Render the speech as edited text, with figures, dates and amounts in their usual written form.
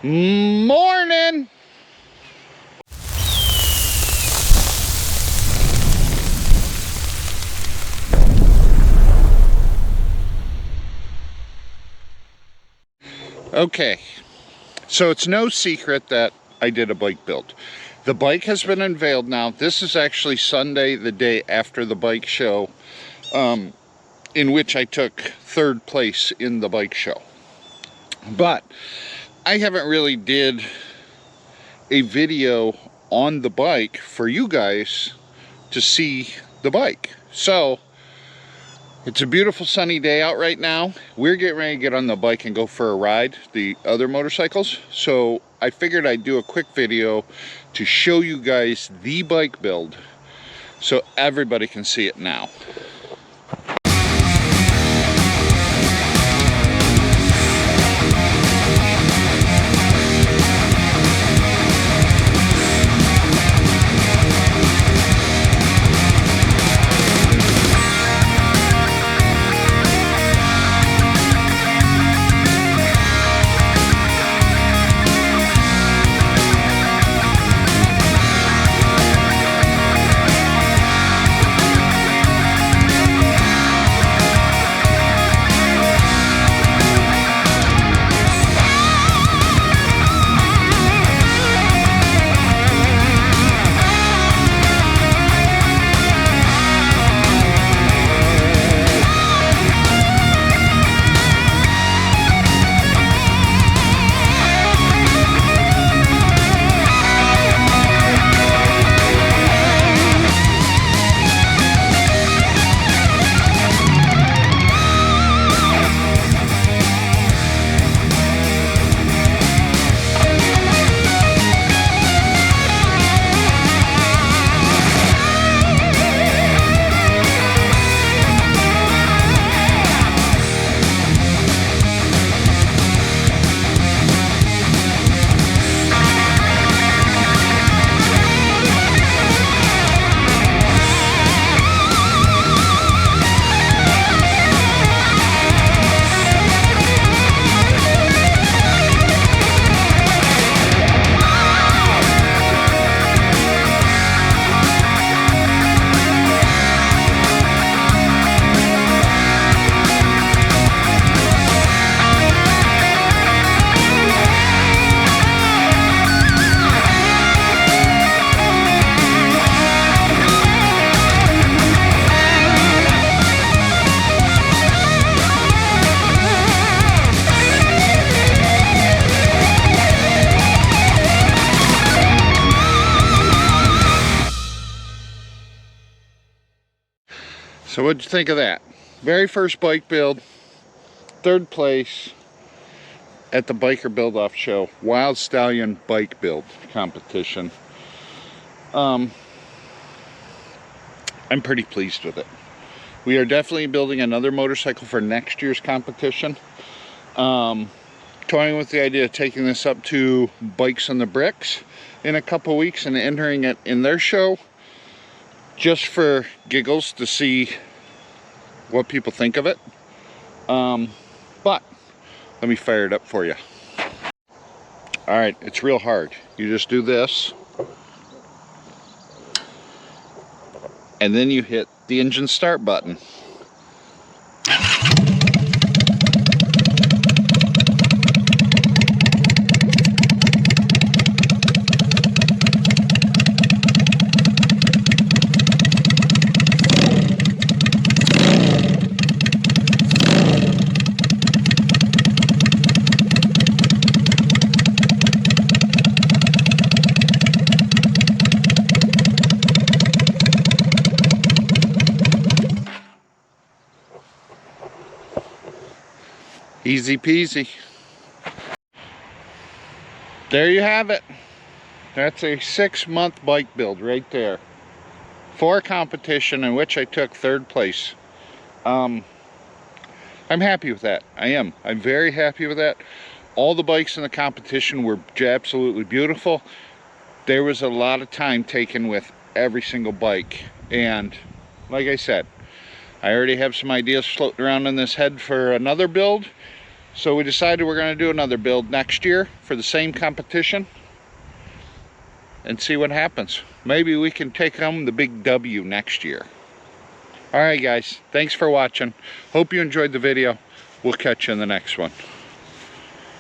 Morning! Okay, so it's no secret that I did a bike build. The bike has been unveiled now. This is actually Sunday, the day after the bike show, in which I took third place in the bike show. But I haven't really did a video on the bike for you guys to see the bike. So it's a beautiful sunny day out right now. We're getting ready to get on the bike and go for a ride, the other motorcycles. So I figured I'd do a quick video to show you guys the bike build so everybody can see it now. So what'd you think of that? Very first bike build, third place at the Biker Build Off Show, Wild Stallion Bike Build Competition. I'm pretty pleased with it. We are definitely building another motorcycle for next year's competition. Toying with the idea of taking this up to Bikes on the Bricks in a couple weeks and entering it in their show, just for giggles to see what people think of it. But let me fire it up for you. All right, it's real hard. You just do this, and then you hit the engine start button. Easy peasy. There you have it. That's a 6-month bike build right there for a competition in which I took third place. I'm happy with that. I am. I'm very happy with that. All the bikes in the competition were absolutely beautiful. There was a lot of time taken with every single bike, and like I said, I already have some ideas floating around in this head for another build. So we decided we're going to do another build next year for the same competition and see what happens. Maybe we can take home the big W next year. Alright guys, thanks for watching. Hope you enjoyed the video. We'll catch you in the next one.